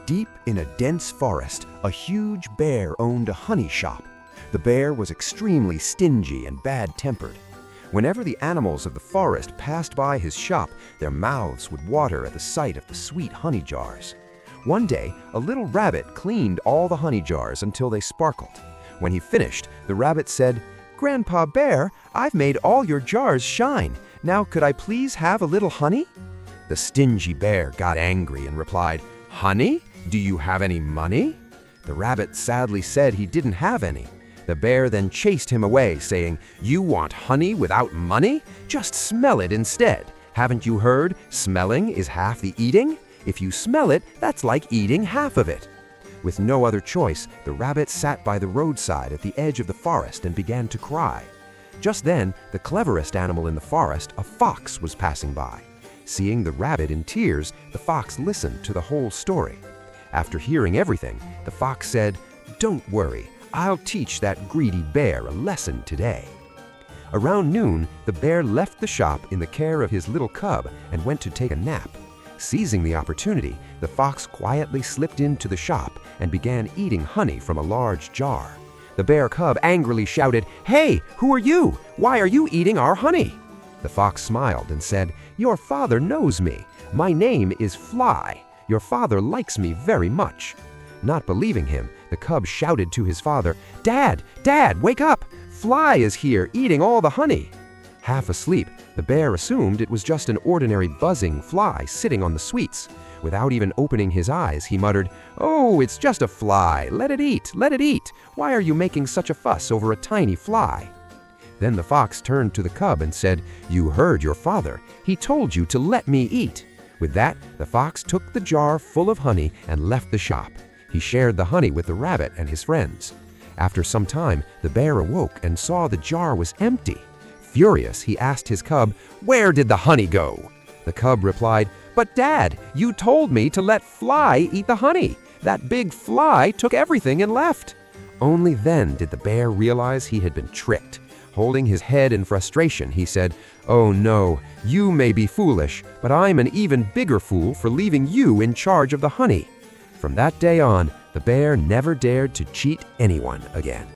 Deep in a dense forest, a huge bear owned a honey shop. The bear was extremely stingy and bad-tempered. Whenever the animals of the forest passed by his shop, their mouths would water at the sight of the sweet honey jars. One day, a little rabbit cleaned all the honey jars until they sparkled. When he finished, the rabbit said, "Grandpa Bear, I've made all your jars shine. Now could I please have a little honey?" The stingy bear got angry and replied, "Honey? Do you have any money?" The rabbit sadly said he didn't have any. The bear then chased him away, saying, "You want honey without money? Just smell it instead. Haven't you heard, smelling is half the eating? If you smell it, that's like eating half of it." With no other choice, the rabbit sat by the roadside at the edge of the forest and began to cry. Just then, the cleverest animal in the forest, a fox, was passing by. Seeing the rabbit in tears, the fox listened to the whole story. After hearing everything, the fox said, "Don't worry, I'll teach that greedy bear a lesson today." Around noon, the bear left the shop in the care of his little cub and went to take a nap. Seizing the opportunity, the fox quietly slipped into the shop and began eating honey from a large jar. The bear cub angrily shouted, "Hey, who are you? Why are you eating our honey?" The fox smiled and said, "Your father knows me. My name is Fly. Your father likes me very much." Not believing him, the cub shouted to his father, "Dad, Dad, wake up! Fly is here eating all the honey." Half asleep, the bear assumed it was just an ordinary buzzing fly sitting on the sweets. Without even opening his eyes, he muttered, "Oh, it's just a fly. Let it eat, let it eat. Why are you making such a fuss over a tiny fly?" Then the fox turned to the cub and said, "You heard your father. He told you to let me eat." With that, the fox took the jar full of honey and left the shop. He shared the honey with the rabbit and his friends. After some time, the bear awoke and saw the jar was empty. Furious, he asked his cub, "Where did the honey go?" The cub replied, "But Dad, you told me to let Fly eat the honey. That big fly took everything and left." Only then did the bear realize he had been tricked. Holding his head in frustration, he said, "Oh no, you may be foolish, but I'm an even bigger fool for leaving you in charge of the honey." From that day on, the bear never dared to cheat anyone again.